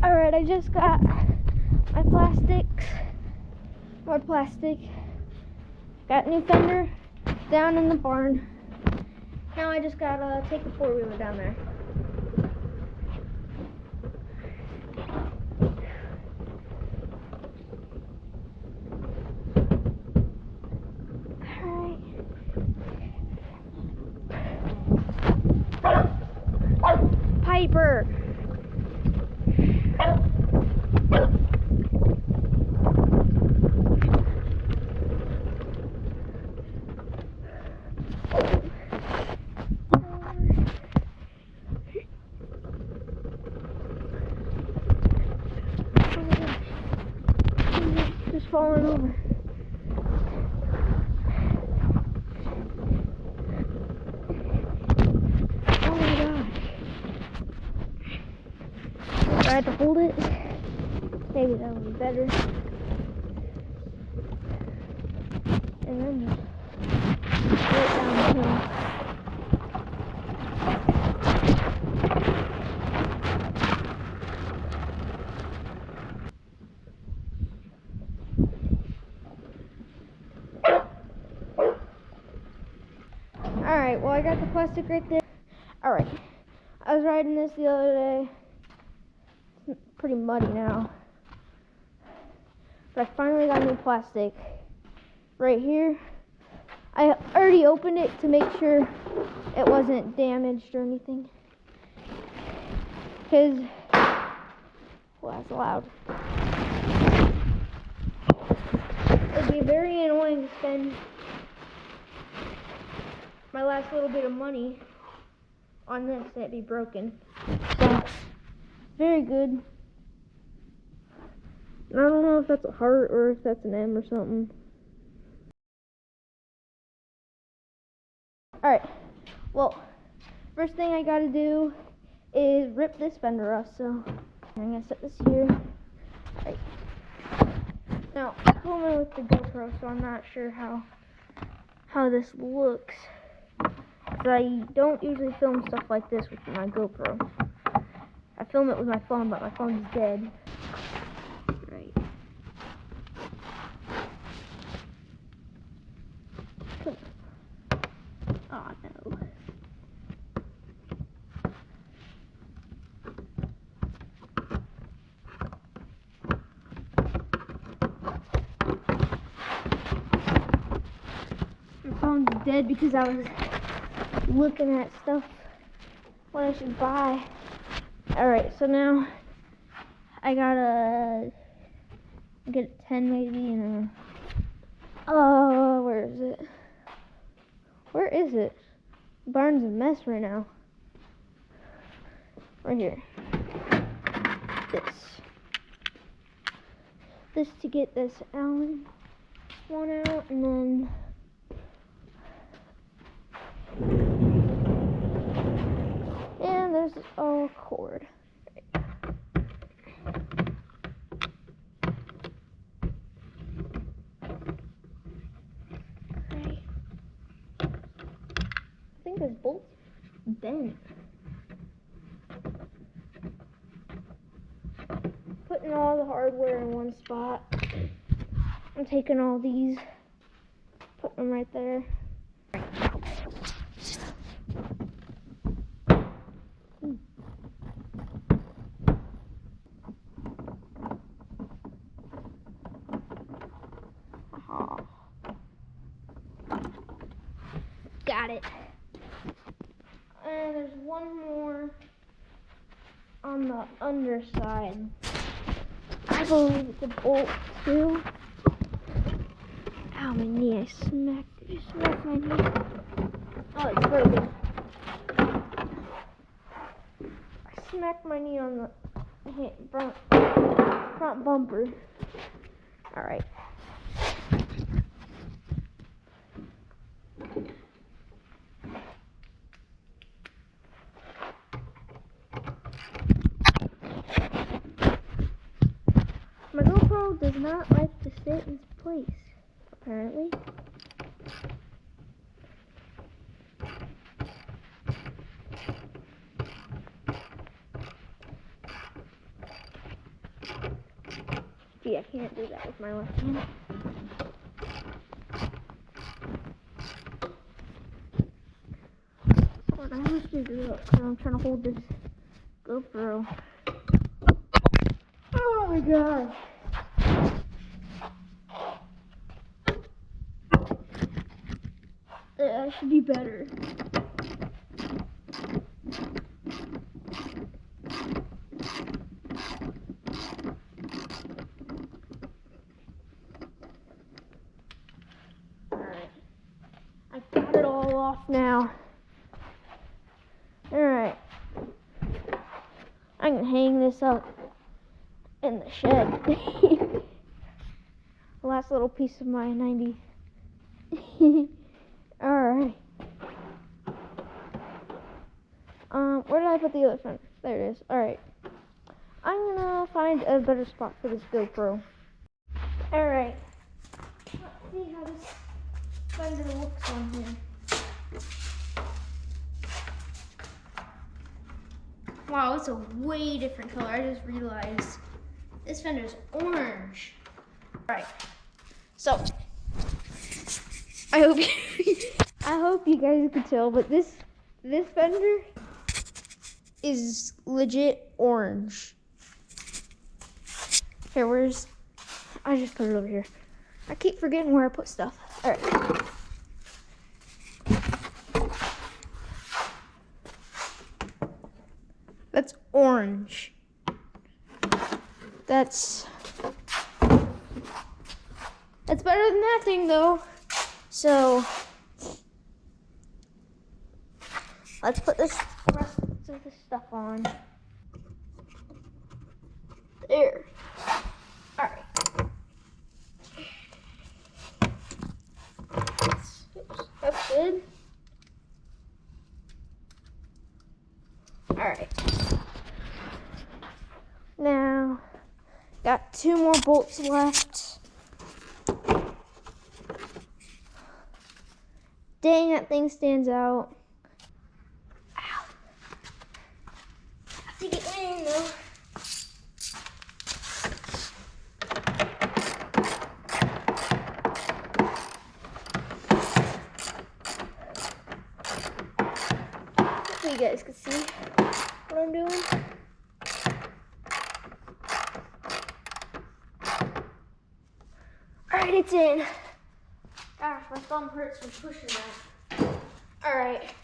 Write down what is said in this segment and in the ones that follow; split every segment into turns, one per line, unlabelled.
Alright, I just got my plastics. More plastic. Got new fender down in the barn. Now I just gotta take the four-wheeler down there. Alright. Piper. Just falling over. Oh my gosh. Do I have to hold it? Maybe that would be better. And then just go down the hill. Alright, well I got the plastic right there. Alright, I was riding this the other day. It's pretty muddy now. But I finally got new plastic. Right here. I already opened it to make sure it wasn't damaged or anything. Because, well, that's loud. It'd be very annoying to spend my last little bit of money on this and it'd be broken. So, very good. I don't know if that's a heart or if that's an M or something. Alright, well, first thing I gotta do is rip this fender off, so I'm gonna set this here. Alright. Now, I'm filming with the GoPro, so I'm not sure how this looks. But I don't usually film stuff like this with my GoPro. I film it with my phone, but my phone's dead. Right. Oh no. My phone's dead because I was looking at stuff what I should buy. Alright, so now I gotta get a 10 maybe and where is it? Where is it? The barn's a mess right now. Right here. This to get this Allen one out, and then there's a cord. Right. I think this bolt's bent. Putting all the hardware in one spot. I'm taking all these, putting them right there. Got it. And there's one more on the underside. I believe it's a bolt too. Ow, my knee. I smacked my knee. Oh, it's broken. I smacked my knee on the front bumper. Alright. My GoPro does not like to sit in place, apparently. See, I can't do that with my left hand. But I have to do it because I'm trying to hold this GoPro. Oh my god. That should be better. Alright. I got it all off now. Alright. I can hang this up in the shed. The last little piece of my 90. Alright. Where did I put the other fender? There it is. Alright. I'm gonna find a better spot for this GoPro. Alright. Let's see how this fender looks on here. Wow, it's a way different color. I just realized this fender's orange. Alright. So I hope you guys can tell, but this fender is legit orange. Here, I just put it over here. I keep forgetting where I put stuff. All right. That's orange. That's better than that thing though. So let's put the rest of the stuff on. There. All right. Oops, that's good. All right. Now, got 2 more bolts left. Dang, that thing stands out. Ow. I have to get in though. So you guys can see what I'm doing. Alright, it's in. Gosh, my thumb hurts from pushing that. Alright,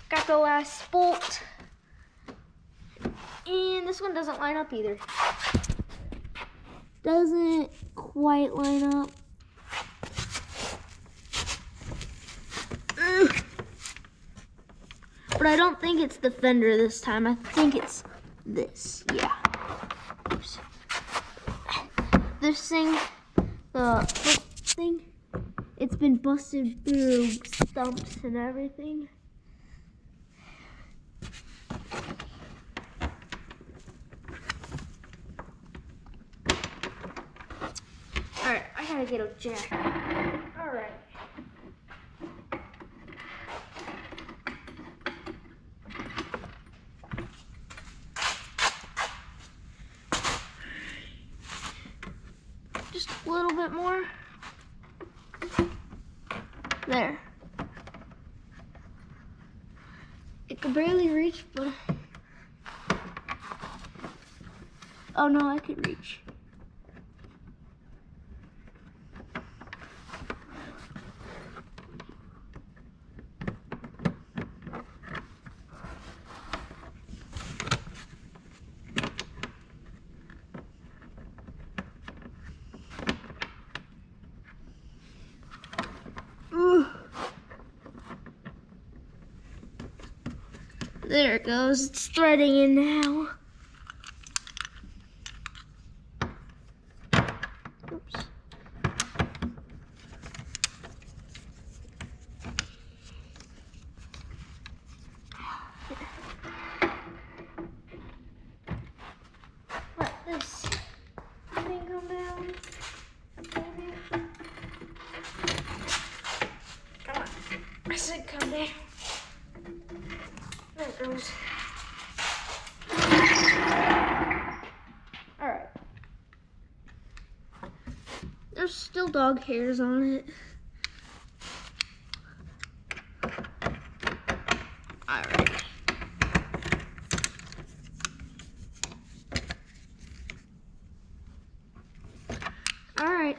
got the last bolt. And this one doesn't line up either. Doesn't quite line up. But I don't think it's the fender this time. I think it's this. Yeah. Oops. This thing, the foot thing, it's been busted through stumps and everything. Alright, I gotta get a jack. Alright. Just a little bit more. There. It could barely reach, but... Oh no, I could reach. There it goes. It's threading in now. Oops. Let this thing come down. Come on. I said come down. There it goes. Alright. there's still dog hairs on it. Alright. Alright.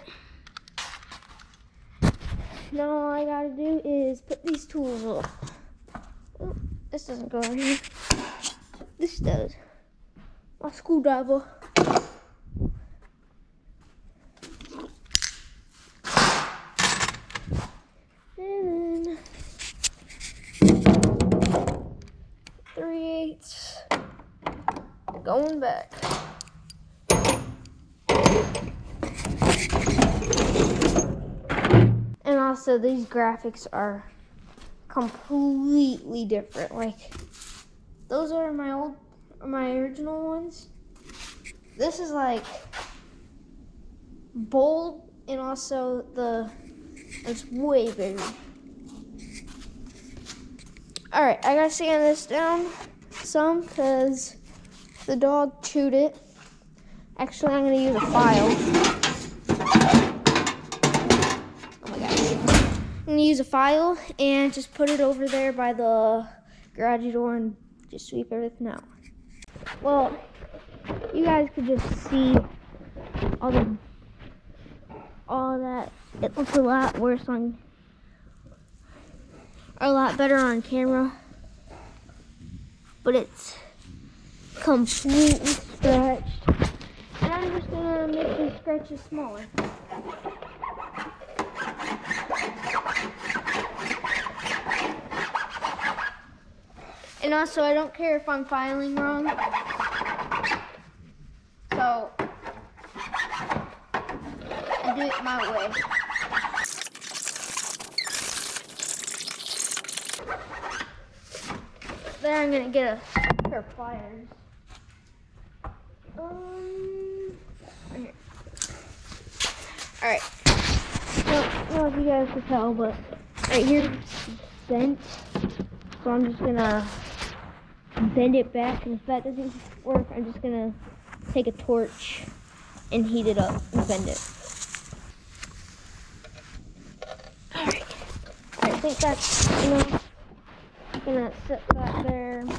Now all I gotta do is put these tools up. Oh, this doesn't go in here. This does. My screwdriver. And then 3/8 going back. And also these graphics are completely different. Like those are my original ones. This is like bold, and also it's way bigger. All right, I gotta sand this down some because the dog chewed it. Actually, I'm gonna use a file. Oh my gosh. I'm gonna use a file and just put it over there by the garage door and just sweep everything out. Well, you guys could just see all that. It looks a lot worse or a lot better on camera, but it's completely scratched. And I'm just gonna make these scratches smaller. And also, I don't care if I'm filing wrong. So, I do it my way. Then I'm gonna get a pair of pliers. Right here. Alright. I don't know if you guys can tell, but right here it's bent. So I'm just gonna bend it back, and if that doesn't work, I'm just gonna take a torch and heat it up and bend it. Alright. I think that's enough. I'm gonna set that there and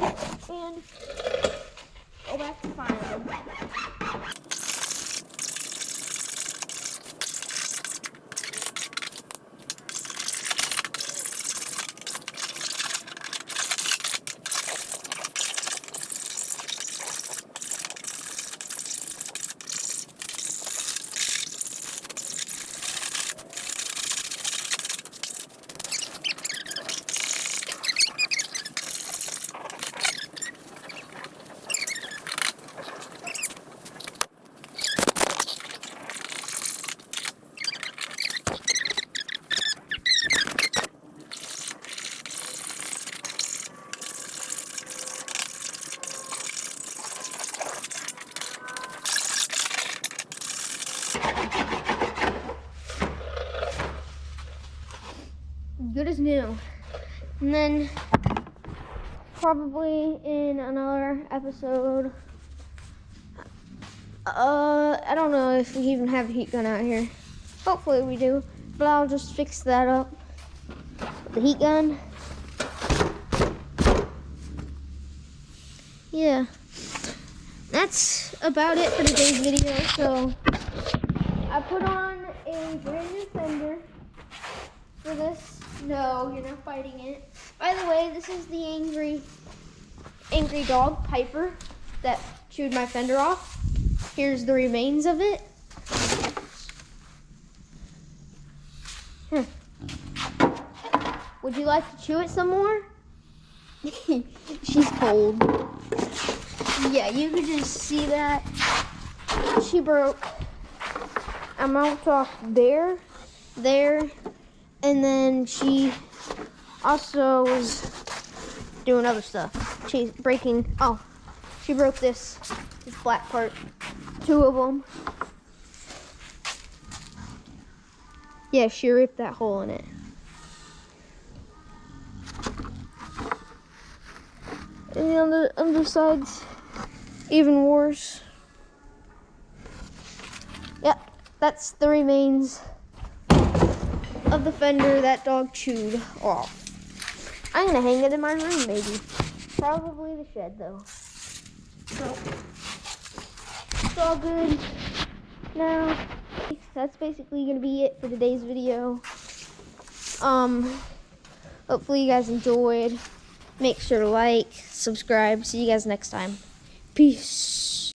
go back to filing. Good as new. And then probably in another episode, I don't know if we even have a heat gun out here. Hopefully we do, but I'll just fix that up. The heat gun. Yeah, that's about it for today's video. So I put on a brand new fender for this. No, you're not fighting it. By the way, this is the angry dog, Piper, that chewed my fender off. Here's the remains of it. Would you like to chew it some more? She's cold. Yeah, you could just see that. She broke a mount off there, and then she also was doing other stuff. She's breaking, she broke this black part, 2 of them. Yeah, she ripped that hole in it. And the underside's even worse. Yep, that's the remains of the fender that dog chewed off. I'm gonna hang it in my room, maybe. Probably the shed, though. So, it's all good now. That's basically gonna be it for today's video. Hopefully you guys enjoyed. Make sure to like, subscribe. See you guys next time. Peace.